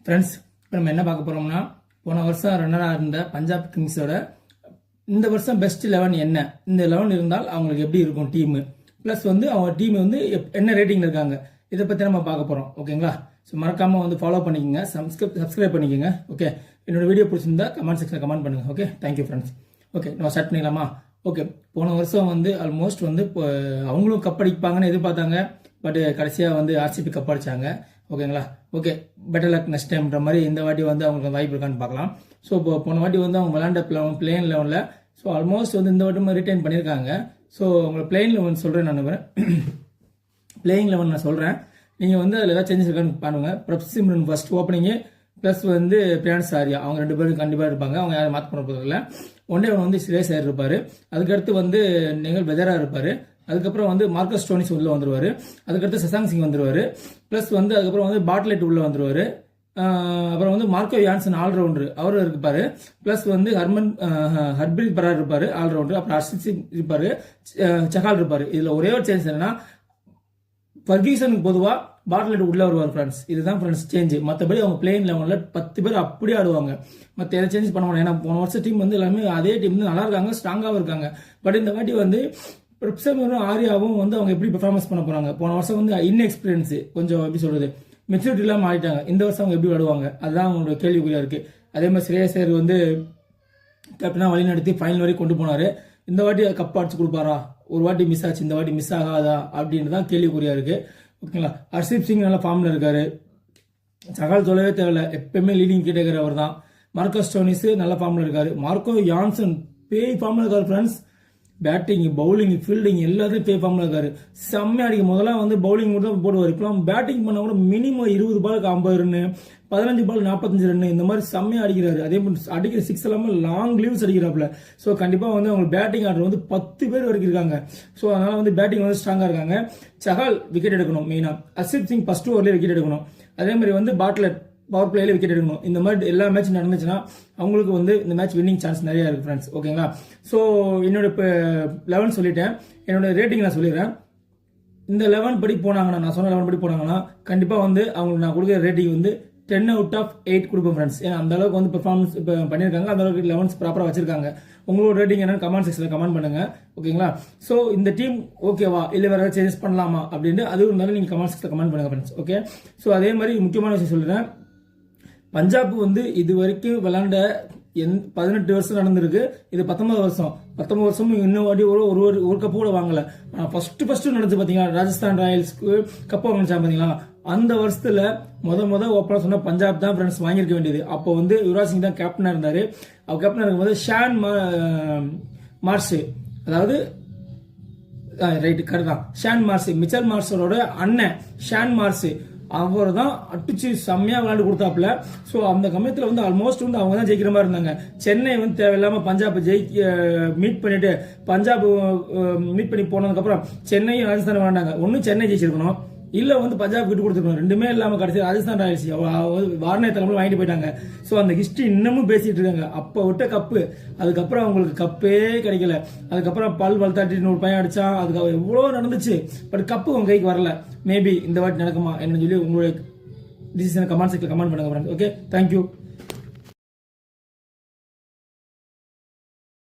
Friends, இப்போ நம்ம என்ன பார்க்க போகிறோம்னா, போன வருஷம் ரன்னராக இருந்த பஞ்சாப் கிங்ஸோட இந்த வருஷம் பெஸ்ட் 11 என்ன, இந்த 11 இருந்தால் அவங்களுக்கு எப்படி இருக்கும் டீமு, ப்ளஸ் வந்து அவங்க டீம் வந்து என்ன ரேட்டிங்கில் இருக்காங்க, இதை பற்றி நம்ம பார்க்க போகிறோம். ஓகேங்களா? ஸோ மறக்காமல் வந்து ஃபாலோ பண்ணிக்கோங்க, சப்ஸ்கிரைப் பண்ணிக்கோங்க. ஓகே, என்னோட வீடியோ பிடிச்சிருந்தா கமெண்ட் செக்ஷனில் கமெண்ட் பண்ணுங்கள். Okay, thank you friends. ஓகே, நம்ம ஸ்டார்ட் பண்ணிடலாமா? ஓகே, போன வருஷம் வந்து ஆல்மோஸ்ட் வந்து அவங்களும் கப் அடிப்பாங்கன்னு எதிர்பார்த்தாங்க. பட் கடைசியாக வந்து ஆர்சிபி கப் அடிச்சாங்க. ஓகேங்களா? ஓகே, பெட்டர் லக் நெக்ஸ்ட் டைம்ன்ற மாதிரி இந்த வாட்டி வந்து அவங்களுக்கு வாய்ப்பு இருக்கான்னு பார்க்கலாம். ஸோ இப்போ போன வாட்டி வந்து அவங்க விளையாண்ட பிளேன் லெவனில் ஸோ ஆல்மோஸ்ட் வந்து இந்த வாட்டி ரிட்டைன் பண்ணியிருக்காங்க. ஸோ உங்களை பிளேயிங் லெவன் சொல்கிறேன், நான் பிளேயிங் லெவன் நான் சொல்கிறேன். நீங்கள் வந்து அதில் ஏதாவது சேஞ்சஸ் இருக்கான்னு பாருங்க. பிரப் சிம்ரன் ஃபர்ஸ்ட் ஓப்பனிங்கு, ப்ளஸ் வந்து பிரியான்ஸ் ஆரியா, அவங்க 2 பேரும் கண்டிப்பாக இருப்பாங்க. அவங்க யாரும் மாற்ற பண்ண போகிறதில்ல. ஒன்றே ஒன்று வந்து சிரேஸ் ஆர் இருப்பார். அதுக்கடுத்து வந்து நீங்கள் வெதரா இருப்பார். அதுக்கப்புறம் வந்து மார்க்கஸ் ஸ்டோனிஸ் உள்ள வந்துருவார். அதுக்கடுத்து சசாங் சிங் வந்துருவார். ப்ளஸ் வந்து அதுக்கப்புறம் வந்து பாட்லெட் உள்ள வந்துருவார். அப்புறம் வந்து மார்க்கோ யான்சன் ஆல்ரவுண்டர் அவரும் இருப்பார். ப்ளஸ் வந்து ஹர்ப்ரீத் பரார் இருப்பார் ஆல்ரவுண்டர். அப்புறம் ஹர்ஷித் சிங் இருப்பார், சஹால் இருப்பார். இதில் ஒரே ஒரு சேஞ்ச் என்னன்னா, ஃபர்கியூசனுக்கு பொதுவாக பாட்லெட் உள்ள வருவார் ஃப்ரெண்ட்ஸ். இதுதான் ஃப்ரெண்ட்ஸ் சேஞ்ச். மற்றபடி அவங்க பிளேயிங் லெவனில் 10 பேர் அப்படியே ஆடுவாங்க. மற்ற எதை சேஞ்ச் பண்ண முடியும். ஏன்னா போன வருஷம் டீம் வந்து எல்லாமே அதே டீம் வந்து நல்லா இருக்காங்க, ஸ்ட்ராங்காகவும் இருக்காங்க. பட் இந்த வாட்டி வந்து பிரப்சமரும் ஆரியாவும் வந்து அவங்க எப்படி பெர்ஃபார்மன்ஸ் பண்ண போறாங்க. போன வருஷம் வந்து இன்எக்ஸ்பீரியன்ஸ் கொஞ்சம் எப்படி சொல்றது, மெச்சூரிட்டி இல்லாமல் ஆடிட்டாங்க. இந்த வருஷம் அவங்க எப்படி விடுவாங்க, அதுதான் அவங்களோட கேள்விக்குறியா இருக்கு. அதே மாதிரி ஸ்ரேயஸ் ஐயர் வந்து கேப்டனா வழி நடத்தி ஃபைனல் வரைக்கும் கொண்டு போனாரு. இந்த வாட்டி கப் அடிச்சு கொடுப்பாரா? ஒரு வாட்டி மிஸ் ஆச்சு, இந்த வாட்டி மிஸ் ஆகாதா அப்படின்னு தான் கேள்விக்குறியா இருக்கு. ஓகேங்களா? ஹர்ஷித் சிங் நல்ல ஃபார்ம்ல இருக்காரு. சகால் சொல்லவே தேவையில்ல, எப்பயுமே லீடிங் கேட்டகர் அவர் தான். மார்க்கஸ் ஸ்டோனிஸ் நல்ல ஃபார்ம்ல இருக்காரு. மார்க்கோ யான்சன் பேய் ஃபார்ம்ல இருக்காரு ஃப்ரெண்ட்ஸ். பேட்டிங், பவுலிங், ஃபீல்டிங் எல்லாத்தையும் பே ஃபார்ம்ல இருக்காரு. செம்மையா அடிக்கும். முதல்ல வந்து பவுலிங் மட்டும் போடுவார். இப்பெல்லாம் பேட்டிங் பண்ண கூட மினிமம் 20 பாலுக்கு 50 ரன்னு, 15 பால் 45 ரன்னு, இந்த மாதிரி செம்மையா அடிக்கிறாரு. அதே மாதிரி அடிக்கிற 6 எல்லாமே லாங் லீவ்ஸ் அடிக்கிறாப்புல. ஸோ கண்டிப்பா வந்து அவங்க பேட்டிங் ஆர்டர் வந்து 10 பேர் வரைக்கும் இருக்காங்க. ஸோ அதனால வந்து பேட்டிங் வந்து ஸ்ட்ராங்கா இருக்காங்க. சஹால் விக்கெட் எடுக்கணும் மெயினா. ஹர்ஷித் சிங் ஃபர்ஸ்ட் ஓவர்லேயே விக்கெட் எடுக்கணும். அதே மாதிரி வந்து பாட்லெட் பவர் பிளேல விக்கெட் எடுக்கணும். இந்த மாதிரி எல்லா மேட்ச் நடந்துச்சுன்னா அவங்களுக்கு வந்து இந்த மேட்ச் வின்னிங் சான்ஸ் நிறைய இருக்கு ஃப்ரெண்ட்ஸ். ஓகேங்களா? ஸோ என்னோட இப்போ 11 சொல்லிட்டேன். என்னோட ரேட்டிங் நான் சொல்லிடுறேன். இந்த 11 படி போனாங்கன்னா, நான் சொன்ன 11 படி போனாங்கன்னா கண்டிப்பாக வந்து அவங்களுக்கு நான் கொடுக்குற ரேட்டிங் வந்து 10 out of 8 கொடுப்பேன் ஃப்ரெண்ட்ஸ். ஏன்னா அந்த அளவுக்கு வந்து பெர்ஃபார்மன்ஸ் இப்போ பண்ணியிருக்காங்க, அந்த அளவுக்கு 11 ப்ராப்பராக வச்சிருக்காங்க. உங்களோட ரேட்டிங் என்னன்னு கமெண்ட் செக்ஷனில் கமெண்ட் பண்ணுங்க. ஓகேங்களா? ஸோ இந்த டீம் ஓகேவா, இல்லை வேற சேஞ்சஸ் பண்ணலாமா அப்படின்னு அது இருந்தாலும் நீங்கள் கமெண்ட் செக்ஷனில் கமெண்ட் பண்ணுங்க ஃப்ரெண்ட்ஸ். ஓகே, ஸோ அதே மாதிரி முக்கியமான விஷயம் சொல்லிடுறேன். பஞ்சாப் வந்து இது வரைக்கும் விளையாண்ட 18 வருஷம் நடந்திருக்கு. இது 19 வருஷம். 19 வருஷமும் இன்னும் வாட்டி ஒரு கப்பு கூட வாங்கல. ஃபர்ஸ்ட் நடந்துச்சு பாத்தீங்களா, ராஜஸ்தான் ராயல்ஸ்க்கு கப்பு வாங்கிச்சா பாத்தீங்களா. அந்த வருஷத்துல முத ஓப்பனா சொன்னா பஞ்சாப் தான் ஃப்ரெண்ட்ஸ் வாங்கியிருக்க வேண்டியது. அப்போ வந்து யுவராஜ் சிங் தான் கேப்டனா இருந்தாரு. அவர் கேப்டனா இருக்கும்போது ஷான் மார்ஷ், அதாவது ரைட் கரெக்ட் தான், ஷான் மார்ஷ், மிச்சல் மார்ஷரோட அண்ணன் ஷான் மார்ஷ், அவர் தான் அடிச்சு செம்மையா விளையாண்டு கொடுத்தாப்புல. ஸோ அந்த சமயத்தில் வந்து ஆல்மோஸ்ட் வந்து அவங்க தான் ஜெயிக்கிற மாதிரி இருந்தாங்க. சென்னை வந்து தேவையில்லாம பஞ்சாப் மீட் பண்ணிட்டு பஞ்சாப் மீட் பண்ணி போனதுக்கப்புறம் சென்னையும் ராஜஸ்தான் விளையாண்டாங்க. ஒன்னும் சென்னை ஜெயிச்சிருக்கணும், இல்ல வந்து பஞ்சாப் விட்டு கொடுத்துருக்கணும். ரெண்டுமே இல்லாம கடைசி ராஜஸ்தான் ராயல்ஸ் வாரணை தலைமையில் வாங்கிட்டு போயிட்டாங்க. ஸோ அந்த ஹிஸ்டரி இன்னமும் பேசிட்டு இருக்காங்க. அப்ப விட்ட கப்பு, அதுக்கப்புறம் அவங்களுக்கு கப்பே கிடைக்கல. அதுக்கப்புறம் பல் வளர்த்தாட்டி ஒரு பையன் அடிச்சான். அதுக்கு எவ்வளவு நடந்துச்சு. பட் கப்பு உங்க கைக்கு வரல. மேபி இந்த வாட்டி நடக்குமா என்னன்னு சொல்லி உங்களுடைய டிசிஷன் கமெண்ட் செக்ஷன்ல கமெண்ட் பண்ணுங்க. Okay, thank you.